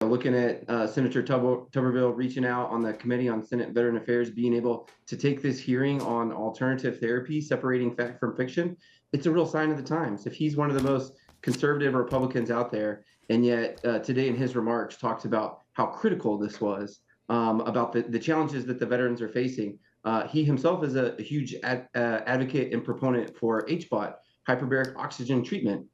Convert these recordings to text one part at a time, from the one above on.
looking at Senator Tuberville reaching out on the Committee on Senate Veteran Affairs, being able to take this hearing on alternative therapy, separating fact from fiction, it's a real sign of the times. If he's one of the most conservative Republicans out there, and yet today in his remarks talks about how critical this was, about the challenges that the veterans are facing. He himself is a huge advocate and proponent for HBOT, hyperbaric oxygen treatment.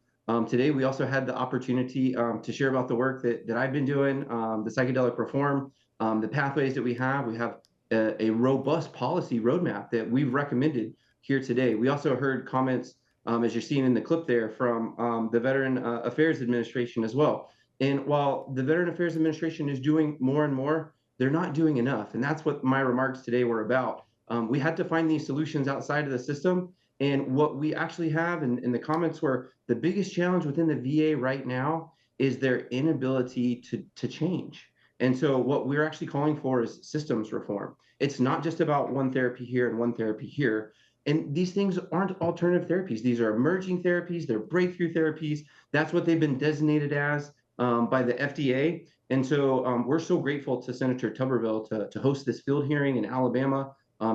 Today, we also had the opportunity to share about the work that I've been doing, the psychedelic reform, the pathways that we have. We have a robust policy roadmap that we've recommended here today. We also heard comments, as you're seeing in the clip there, from the Veteran Affairs Administration as well. And while the Veteran Affairs Administration is doing more and more, they're not doing enough. And that's what my remarks today were about. We had to find these solutions outside of the system. And what we actually have in the comments were the biggest challenge within the VA right now is their inability to change. And so what we're actually calling for is systems reform. It's not just about one therapy here and one therapy here. And these things aren't alternative therapies. These are emerging therapies. They're breakthrough therapies. That's what they've been designated as by the FDA. And so we're so grateful to Senator Tuberville to host this field hearing in Alabama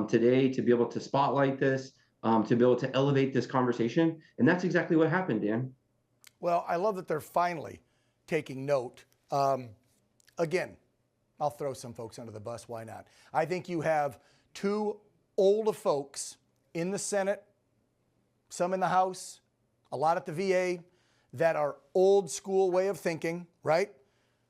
today, to be able to spotlight this, to be able to elevate this conversation. And that's exactly what happened, Dan. Well, I love that they're finally taking note. Again, I'll throw some folks under the bus. Why not? I think you have two older folks in the Senate, some in the House, a lot at the VA, that are old school way of thinking, right?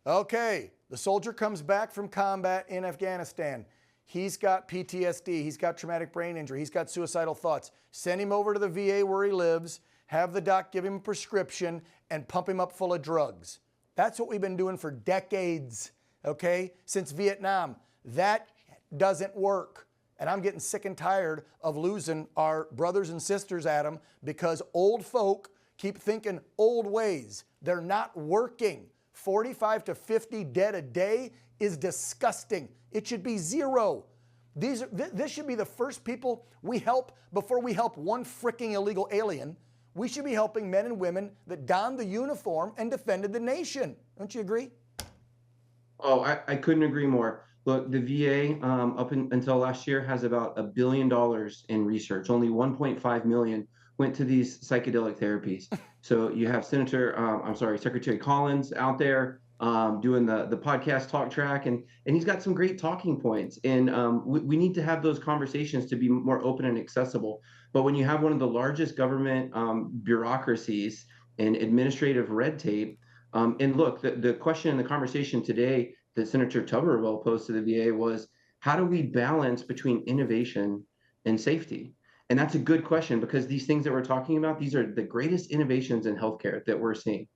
Okay, the soldier comes back from combat in Afghanistan. He's got PTSD, he's got traumatic brain injury, he's got suicidal thoughts. Send him over to the VA where he lives, have the doc give him a prescription, and pump him up full of drugs. That's what we've been doing for decades, okay, since Vietnam. That doesn't work. And I'm getting sick and tired of losing our brothers and sisters at them because old folk keep thinking old ways. They're not working. 45 to 50 dead a day is disgusting. It should be zero. This should be the first people we help before we help one freaking illegal alien. We should be helping men and women that donned the uniform and defended the nation. Don't you agree? Oh, I couldn't agree more. Look, the VA until last year has about $1 billion in research. Only 1.5 million went to these psychedelic therapies. So you have Secretary Collins out there doing the podcast talk track, and he's got some great talking points. And we need to have those conversations to be more open and accessible. But when you have one of the largest government bureaucracies and administrative red tape, and look, the question in the conversation today that Senator Tuberville posed to the VA was, how do we balance between innovation and safety? And that's a good question, because these things that we're talking about, these are the greatest innovations in healthcare that we're seeing.